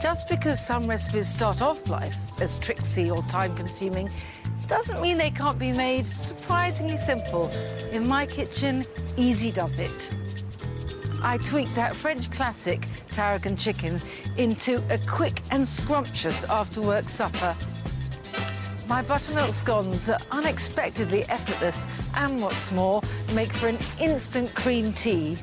Just because some recipes start off life as tricksy or time-consuming doesn't mean they can't be made surprisingly simple. In my kitchen, easy does it. I tweaked that French classic, tarragon chicken, into a quick and scrumptious after-work supper. My buttermilk scones are unexpectedly effortless and, what's more, make for an instant cream tea.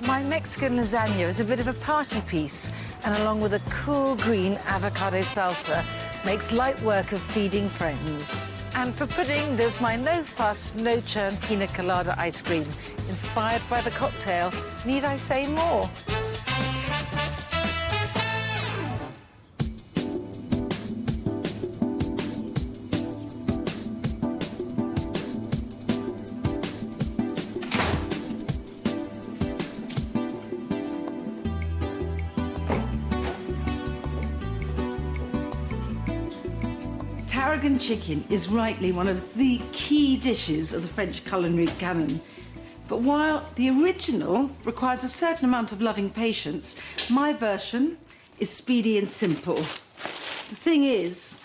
My Mexican lasagna is a bit of a party piece, and along with a cool green avocado salsa, makes light work of feeding friends. And for pudding, there's my no-fuss, no-churn pina colada ice cream, inspired by the cocktail. Need I say more? Tarragon chicken is rightly one of the key dishes of the French culinary canon. But while the original requires a certain amount of loving patience, my version is speedy and simple. The thing is,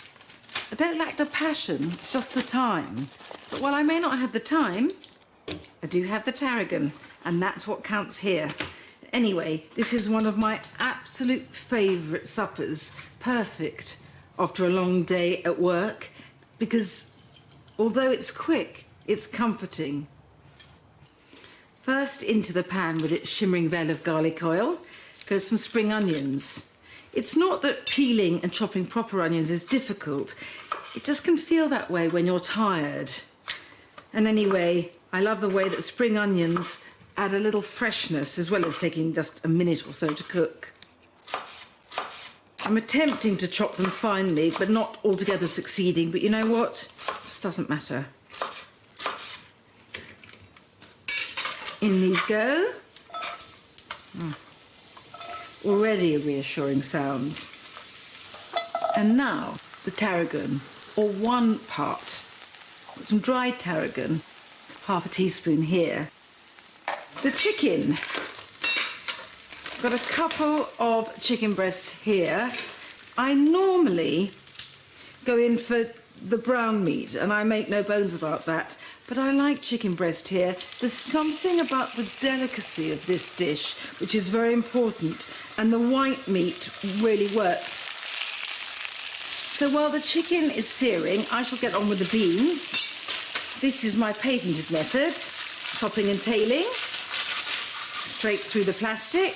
I don't lack the passion, it's just the time. But while I may not have the time, I do have the tarragon, and that's what counts here. Anyway, this is one of my absolute favourite suppers, perfect after a long day at work, because although it's quick, it's comforting. First, into the pan with its shimmering veil of garlic oil goes some spring onions. It's not that peeling and chopping proper onions is difficult. It just can feel that way when you're tired. And anyway, I love the way that spring onions add a little freshness as well as taking just a minute or so to cook. I'm attempting to chop them finely, but not altogether succeeding. But you know what? It just doesn't matter. In these go. Already a reassuring sound. And now, the tarragon, or 1 part. Some dried tarragon, half a teaspoon here. The chicken. Got a couple of chicken breasts here. I normally go in for the brown meat, and I make no bones about that, but I like chicken breast here. There's something about the delicacy of this dish which is very important, and the white meat really works. So while the chicken is searing, I shall get on with the beans. This is my patented method, topping and tailing, straight through the plastic.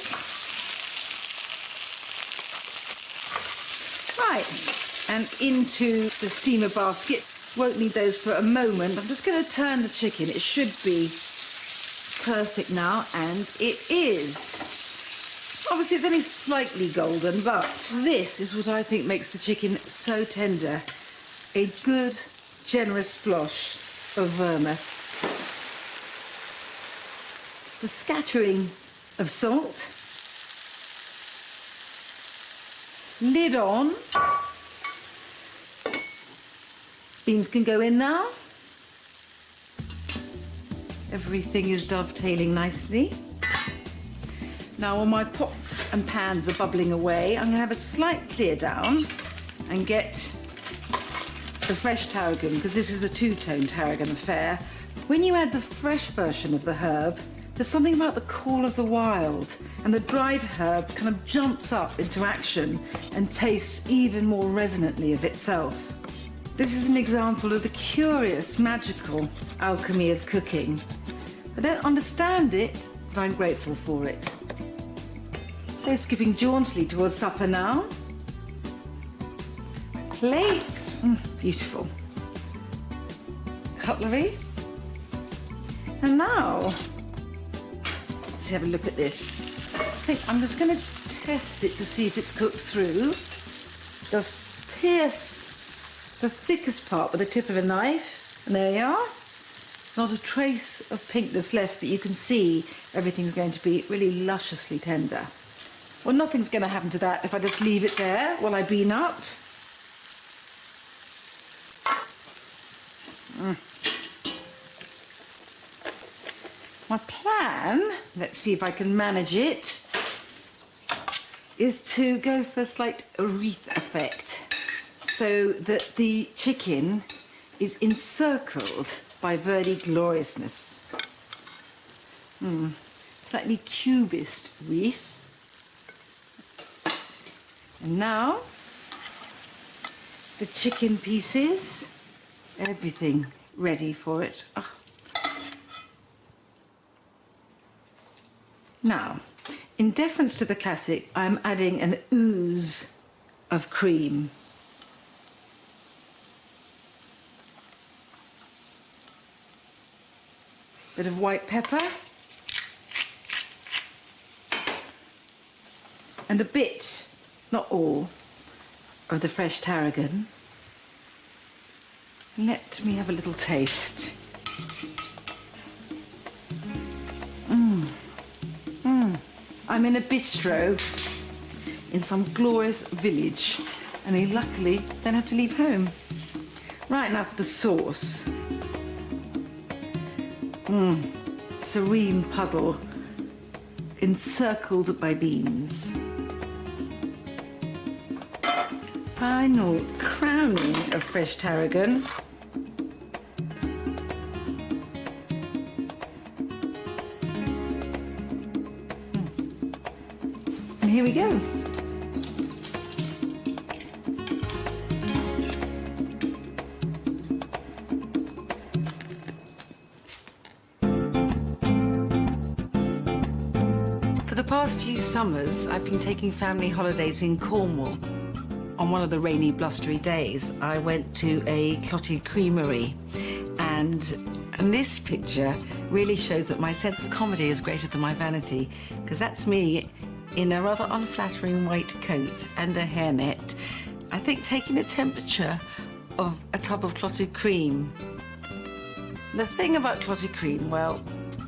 Right, and into the steamer basket. Won't need those for a moment. I'm just going to turn the chicken. It should be perfect now, and it is. Obviously, it's only slightly golden, but this is what I think makes the chicken so tender. A good, generous splosh of vermouth. Just a scattering of salt. Lid on. Beans can go in now. Everything is dovetailing nicely. Now, while my pots and pans are bubbling away, I'm going to have a slight clear down and get the fresh tarragon, because this is a two-tone tarragon affair. When you add the fresh version of the herb, there's something about the call of the wild, and the dried herb kind of jumps up into action and tastes even more resonantly of itself. This is an example of the curious, magical alchemy of cooking. I don't understand it, but I'm grateful for it. So skipping jauntily towards supper now. Plates, beautiful. Cutlery. And now, let's have a look at this. I think I'm just going to test it to see if it's cooked through. Just pierce the thickest part with the tip of a knife, and there you are. Not a trace of pinkness left, but you can see everything's going to be really lusciously tender. Well, nothing's going to happen to that if I just leave it there while I bean up. My plan, let's see if I can manage it, is to go for a slight wreath effect so that the chicken is encircled by verde gloriousness. Slightly cubist wreath. And now the chicken pieces, everything ready for it. Oh. Now, in deference to the classic, I'm adding an ooze of cream. Bit of white pepper. And a bit, not all, of the fresh tarragon. Let me have a little taste. I'm in a bistro in some glorious village, and I luckily don't have to leave home. Right, now for the sauce. Serene puddle, encircled by beans. Final crowning of fresh tarragon. And here we go. For the past few summers, I've been taking family holidays in Cornwall. On one of the rainy, blustery days, I went to a clotted creamery, and this picture really shows that my sense of comedy is greater than my vanity, because that's me in a rather unflattering white coat and a hairnet, I think taking the temperature of a tub of clotted cream. The thing about clotted cream, well,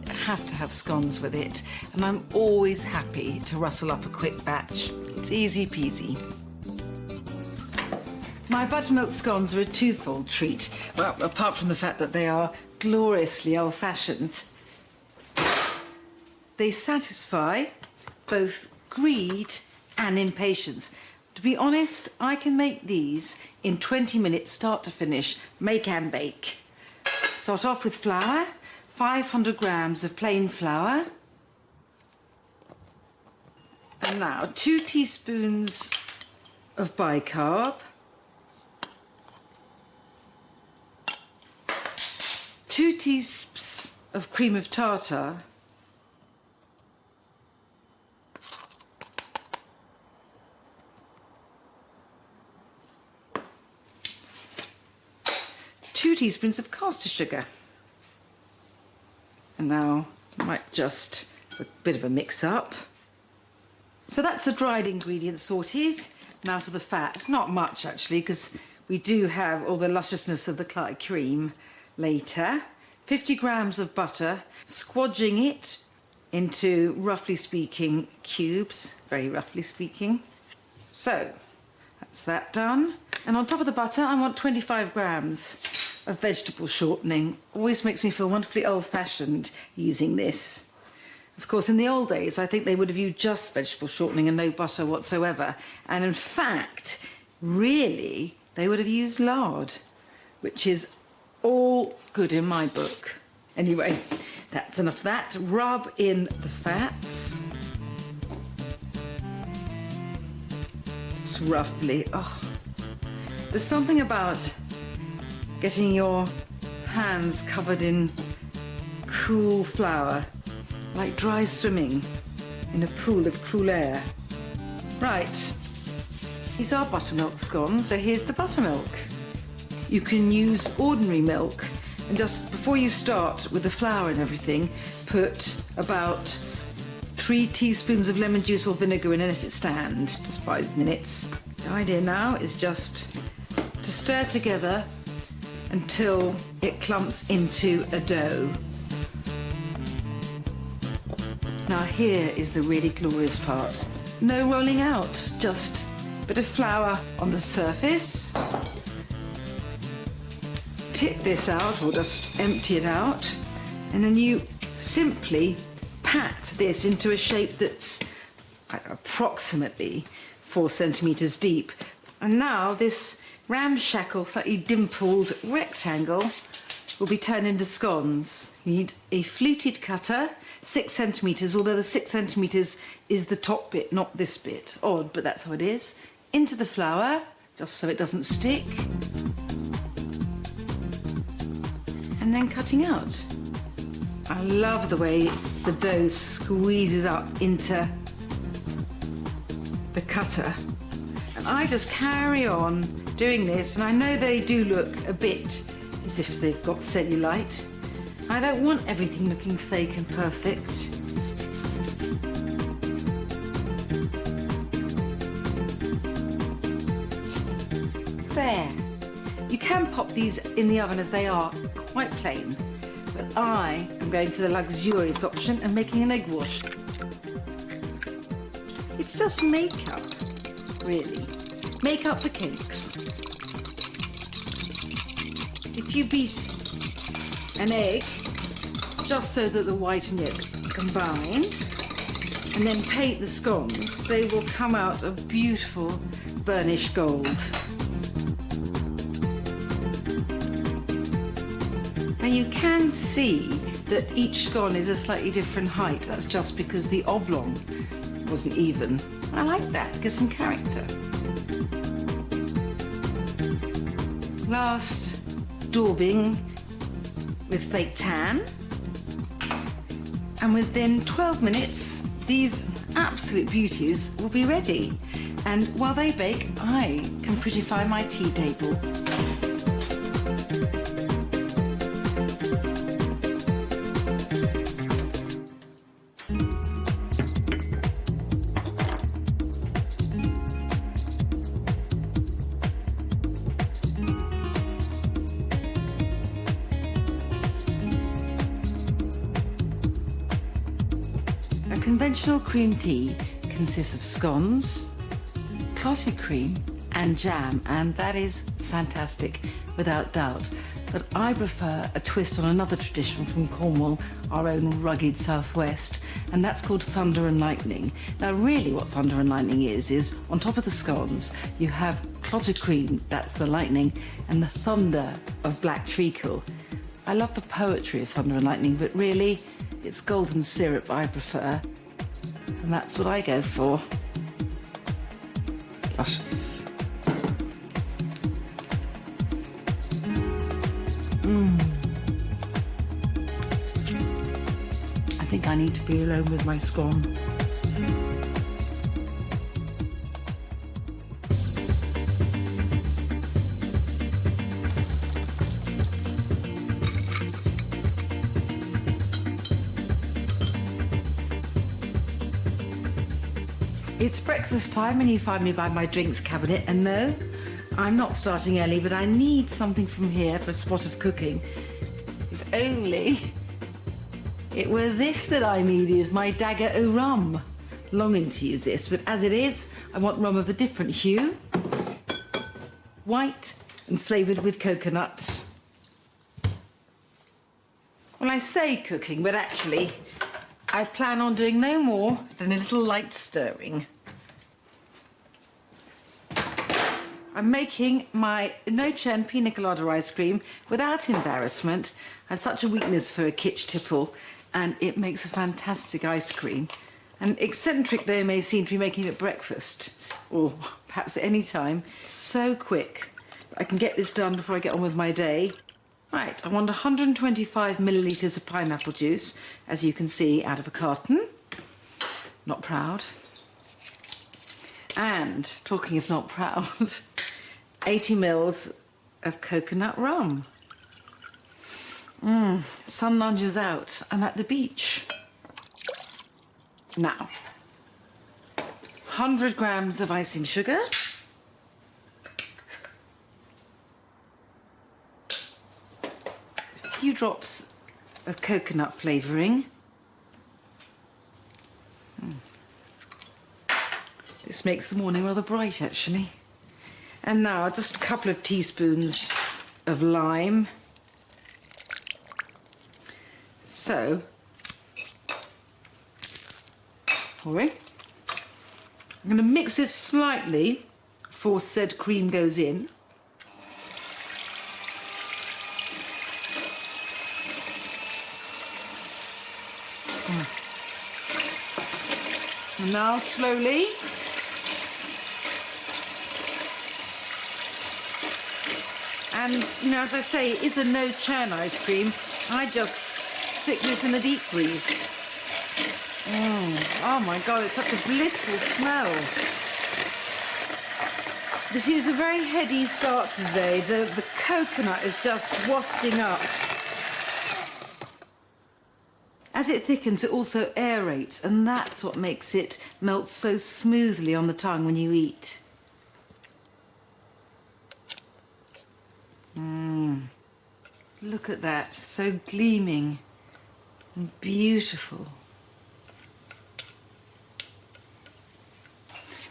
I have to have scones with it, and I'm always happy to rustle up a quick batch. It's easy peasy. My buttermilk scones are a twofold treat. Well, apart from the fact that they are gloriously old-fashioned, they satisfy both greed and impatience. To be honest, I can make these in 20 minutes, start to finish, make and bake. Start off with flour, 500 grams of plain flour. And now 2 teaspoons of bicarb. 2 teaspoons of cream of tartar. 2 teaspoons of caster sugar. And now I might just a bit of a mix up. So that's the dried ingredients sorted. Now for the fat, not much actually, because we do have all the lusciousness of the clotted cream later. 50 grams of butter, squodging it into, roughly speaking, cubes, very roughly speaking. So that's that done. And on top of the butter, I want 25 grams of vegetable shortening. Always makes me feel wonderfully old-fashioned using this. Of course, in the old days, I think they would have used just vegetable shortening and no butter whatsoever. And in fact, really, they would have used lard, which is all good in my book. Anyway, that's enough of that. Rub in the fats. Just roughly. Oh, there's something about getting your hands covered in cool flour, like dry swimming in a pool of cool air. Right, these are buttermilk scones, so here's the buttermilk. You can use ordinary milk, and just before you start with the flour and everything, put about 3 teaspoons of lemon juice or vinegar in and let it stand, just 5 minutes. The idea now is just to stir together until it clumps into a dough. Now here is the really glorious part. No rolling out, just a bit of flour on the surface. Tip this out or just empty it out, and then you simply pat this into a shape that's approximately 4 centimetres deep. And now this ramshackle, slightly dimpled rectangle will be turned into scones. You need a fluted cutter, 6 centimetres, although the 6 centimetres is the top bit, not this bit. Odd, but that's how it is. Into the flour, just so it doesn't stick. And then cutting out. I love the way the dough squeezes up into the cutter. And I just carry on doing this, and I know they do look a bit as if they've got cellulite. I don't want everything looking fake and perfect. There. You can pop these in the oven as they are, quite plain. But I am going for the luxurious option and making an egg wash. It's just makeup, really. Make up the cakes. If you beat an egg, just so that the white and yolk combine, and then paint the scones, they will come out a beautiful burnished gold. Now you can see that each scone is a slightly different height. That's just because the oblong wasn't even. I like that, it gives some character. Last daubing with fake tan. And within 12 minutes, these absolute beauties will be ready. And while they bake, I can prettify my tea table. Conventional cream tea consists of scones, clotted cream and jam, and that is fantastic without doubt. But I prefer a twist on another tradition from Cornwall, our own rugged southwest, and that's called thunder and lightning. Now really what thunder and lightning is on top of the scones you have clotted cream, that's the lightning, and the thunder of black treacle. I love the poetry of thunder and lightning, but really it's golden syrup I prefer. And that's what I go for. Luscious. I think I need to be alone with my scone. It's breakfast time and you find me by my drinks cabinet, and no, I'm not starting early, but I need something from here for a spot of cooking. If only it were this that I needed, my dagger o' rum. Longing to use this, but as it is, I want rum of a different hue. White and flavoured with coconut. Well, I say cooking, but actually I plan on doing no more than a little light stirring. I'm making my noce and pina colada ice cream without embarrassment. I have such a weakness for a kitsch tipple, and it makes a fantastic ice cream. And eccentric though it may seem to be making it at breakfast, or perhaps at any time, so quick that I can get this done before I get on with my day. Right, I want 125 millilitres of pineapple juice, as you can see, out of a carton. Not proud. And, talking of not proud, 80 mils of coconut rum. Sun lunges out. I'm at the beach. Now, 100 grams of icing sugar. A few drops of coconut flavouring. This makes the morning rather bright, actually. And now just a couple of teaspoons of lime. So, sorry. I'm going to mix this slightly before said cream goes in. And now slowly. And, you know, as I say, it is a no-churn ice cream. I just stick this in the deep freeze. Oh my God, it's such a blissful smell. This is a very heady start to the day. The coconut is just wafting up. As it thickens, it also aerates, and that's what makes it melt so smoothly on the tongue when you eat. Look at that, so gleaming and beautiful.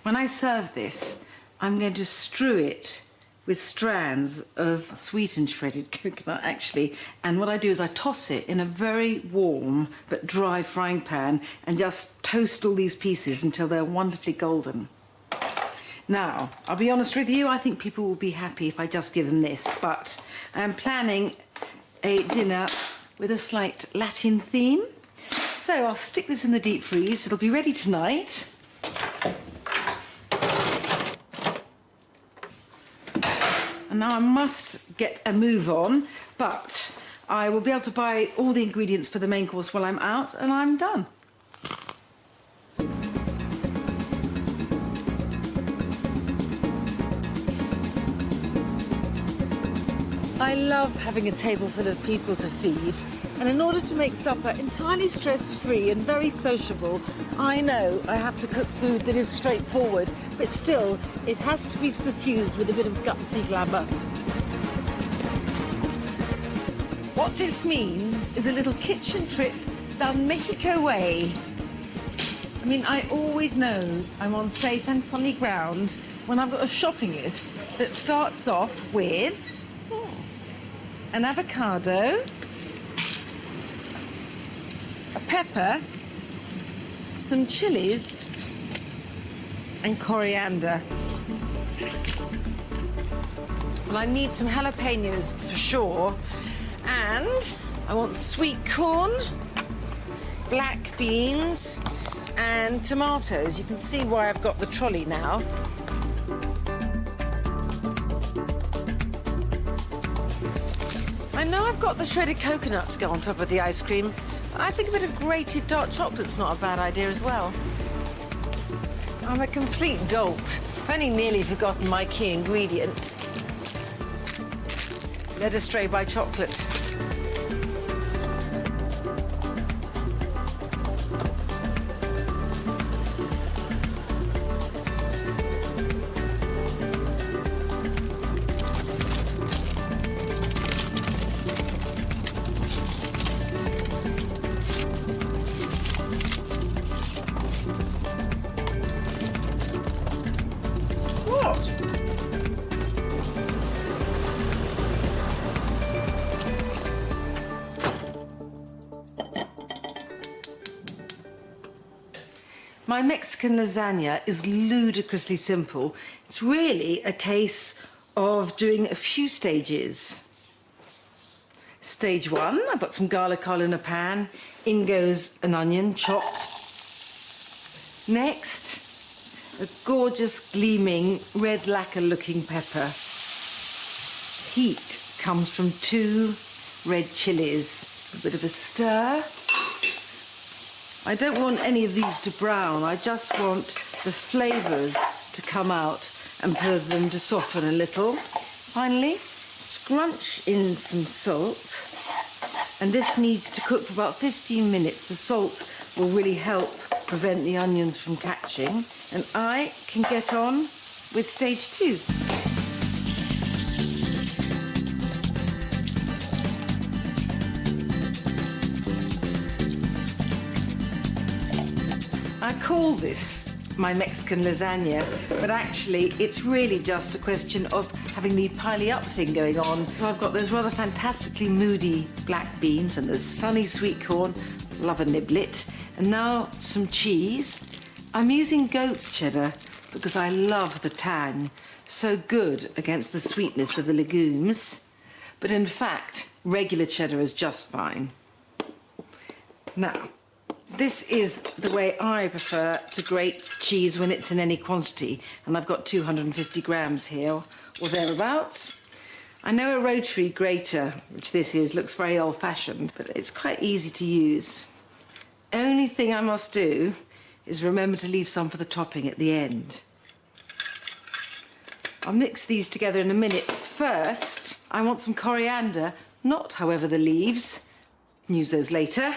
When I serve this, I'm going to strew it with strands of sweetened shredded coconut, actually. And what I do is I toss it in a very warm but dry frying pan and just toast all these pieces until they're wonderfully golden. Now, I'll be honest with you, I think people will be happy if I just give them this, but I'm planning a dinner with a slight Latin theme. So I'll stick this in the deep freeze. It'll be ready tonight. And now I must get a move on, but I will be able to buy all the ingredients for the main course while I'm out, and I'm done. I love having a table full of people to feed, and in order to make supper entirely stress-free and very sociable, I know I have to cook food that is straightforward, but still, it has to be suffused with a bit of gutsy glamour. What this means is a little kitchen trip down Mexico way. I mean, I always know I'm on safe and sunny ground when I've got a shopping list that starts off with an avocado, a pepper, some chilies, and coriander. Well, I need some jalapenos for sure, and I want sweet corn, black beans, and tomatoes. You can see why I've got the trolley now. I know I've got the shredded coconut to go on top of the ice cream. I think a bit of grated dark chocolate's not a bad idea as well. I'm a complete dolt. I've only nearly forgotten my key ingredient. Led astray by chocolate. My Mexican lasagna is ludicrously simple. It's really a case of doing a few stages. Stage one, I've got some garlic oil in a pan. In goes an onion, chopped. Next, a gorgeous, gleaming, red lacquer-looking pepper. Heat comes from 2 red chilies. A bit of a stir. I don't want any of these to brown. I just want the flavours to come out and for them to soften a little. Finally, scrunch in some salt. And this needs to cook for about 15 minutes. The salt will really help prevent the onions from catching. And I can get on with stage 2. I call this my Mexican lasagna, but actually it's really just a question of having the piley up thing going on. I've got those rather fantastically moody black beans and there's sunny sweet corn, love a niblet, and now some cheese I'm using goat's cheddar because I love the tang, so good against the sweetness of the legumes. But in fact, regular cheddar is just fine. Now, this is the way I prefer to grate cheese when it's in any quantity, and I've got 250 grams here, or thereabouts. I know a rotary grater, which this is, looks very old-fashioned, but it's quite easy to use. Only thing I must do is remember to leave some for the topping at the end. I'll mix these together in a minute. First, I want some coriander, not, however, the leaves. Use those later.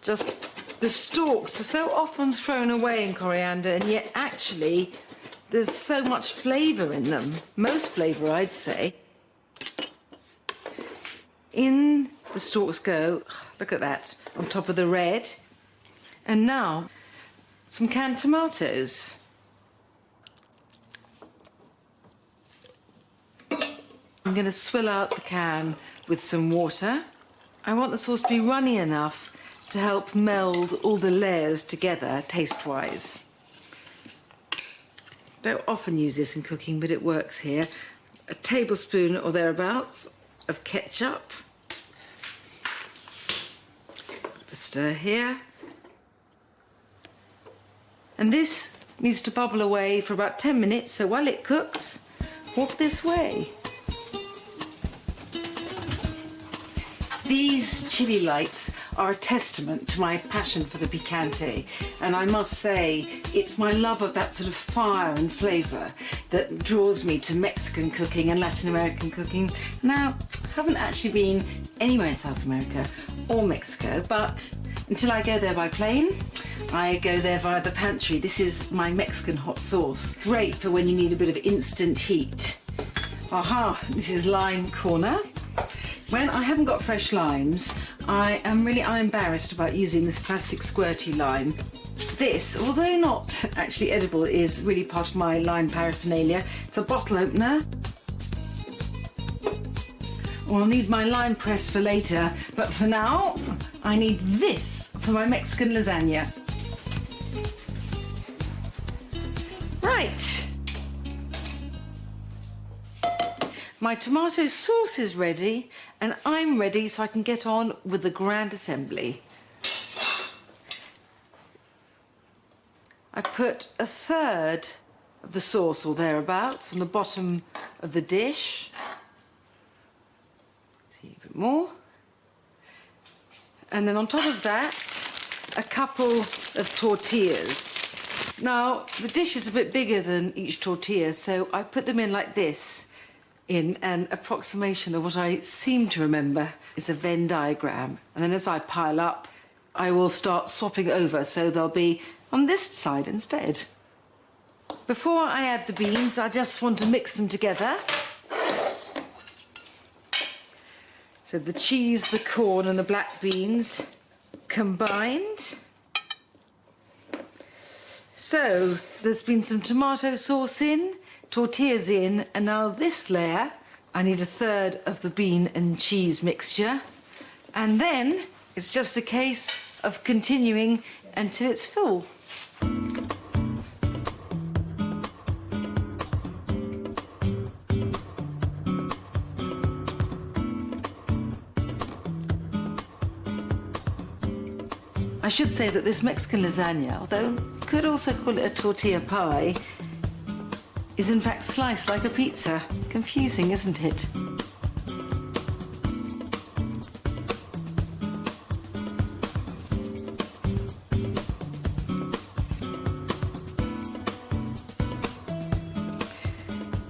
Just the stalks are so often thrown away in coriander, and yet actually there's so much flavour in them. Most flavour, I'd say. In the stalks go, look at that, on top of the red. And now, some canned tomatoes. I'm going to swill out the can with some water. I want the sauce to be runny enough to help meld all the layers together, taste-wise. Don't often use this in cooking, but it works here. A tablespoon or thereabouts of ketchup. A stir here. And this needs to bubble away for about 10 minutes, so while it cooks, walk this way. These chili lights are a testament to my passion for the picante, and I must say it's my love of that sort of fire and flavour that draws me to Mexican cooking and Latin American cooking. Now, I haven't actually been anywhere in South America or Mexico, but until I go there by plane, I go there via the pantry. This is my Mexican hot sauce, great for when you need a bit of instant heat. Aha, this is lime corner. When I haven't got fresh limes, I'm embarrassed about using this plastic squirty lime. This, although not actually edible, is really part of my lime paraphernalia. It's a bottle opener. Well, I'll need my lime press for later, but for now, I need this for my Mexican lasagna. Right. My tomato sauce is ready, and I'm ready so I can get on with the grand assembly. I put a third of the sauce or thereabouts on the bottom of the dish. See a bit more. And then on top of that, a couple of tortillas. Now, the dish is a bit bigger than each tortilla, so I put them in like this, in an approximation of what I seem to remember is a Venn diagram. And then as I pile up, I will start swapping over, so they'll be on this side instead. Before I add the beans, I just want to mix them together. So the cheese, the corn and the black beans combined. So there's been some tomato sauce in, tortillas in, and now this layer, I need a third of the bean and cheese mixture. And then it's just a case of continuing until it's full. I should say that this Mexican lasagna, although you could also call it a tortilla pie, is in fact sliced like a pizza. Confusing, isn't it?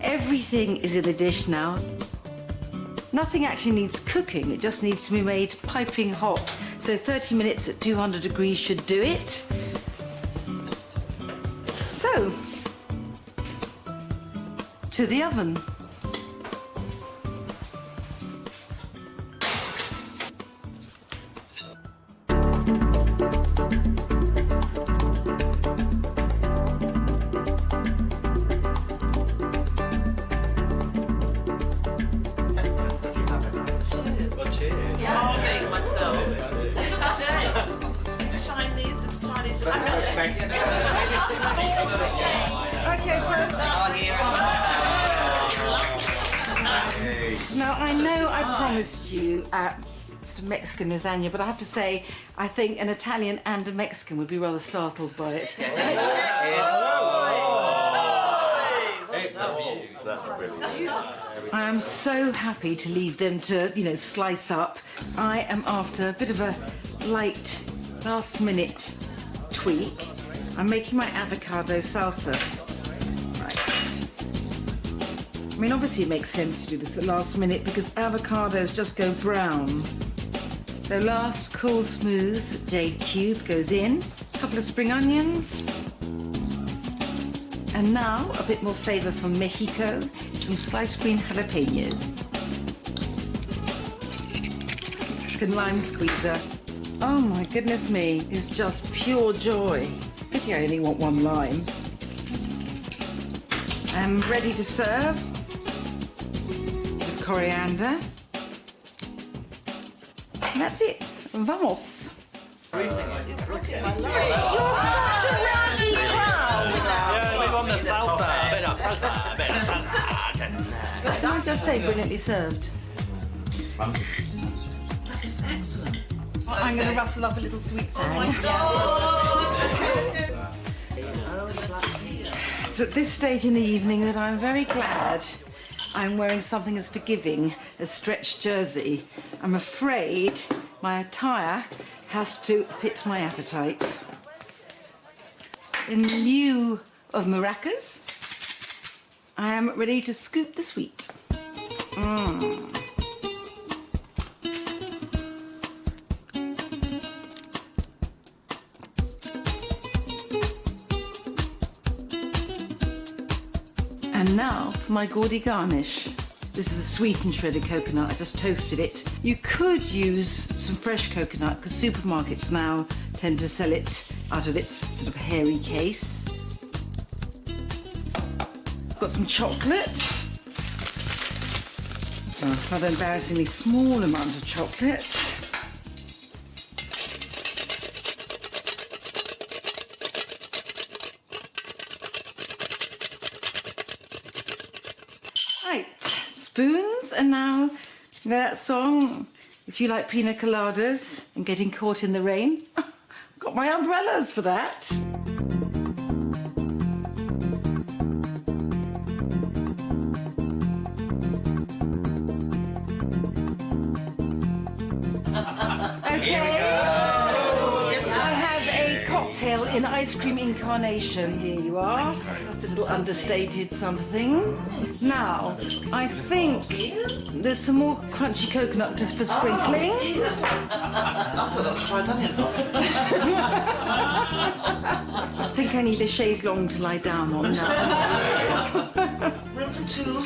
Everything is in the dish now. Nothing actually needs cooking, it just needs to be made piping hot. So 30 minutes at 200 degrees should do it. So, to the oven. Cheers. Now, I know I promised you Mexican lasagna, but I have to say, I think an Italian and a Mexican would be rather startled by it. I am so happy to leave them to, you know, slice up. I am after a bit of a light, last-minute tweak. I'm making my avocado salsa. Right. I mean, obviously it makes sense to do this at last minute because avocados just go brown. So last cool smooth jade cube goes in, a couple of spring onions, and now a bit more flavour from Mexico, some sliced green jalapenos. Mexican lime squeezer. Oh my goodness me, it's just pure joy. Pity I only want one lime. I'm ready to serve with coriander. And that's it. Vamos. You're such a rowdy crowd. Yeah, we want the salsa. A bit of salsa. A bit of salsa. Can I just say brilliantly served? That is excellent. I'm going to rustle up a little sweet thing. It's at this stage in the evening that I'm very glad I'm wearing something as forgiving as stretched jersey. I'm afraid my attire has to fit my appetite. In lieu of maracas, I am ready to scoop the sweet. And now for my gaudy garnish. This is a sweetened shredded coconut. I just toasted it. You could use some fresh coconut because supermarkets now tend to sell it out of its sort of hairy case. I've got some chocolate. Oh, rather embarrassingly small amount of chocolate. Right, spoons, and now that song, if you like pina coladas and getting caught in the rain, got my umbrellas for that. Okay. I have a cocktail in ice cream incarnation. Here you are. Just a little understated something. Now, I think there's some more crunchy coconut just for sprinkling. I thought that was fried onions. I think I need a chaise longue to lie down on now. Room for two.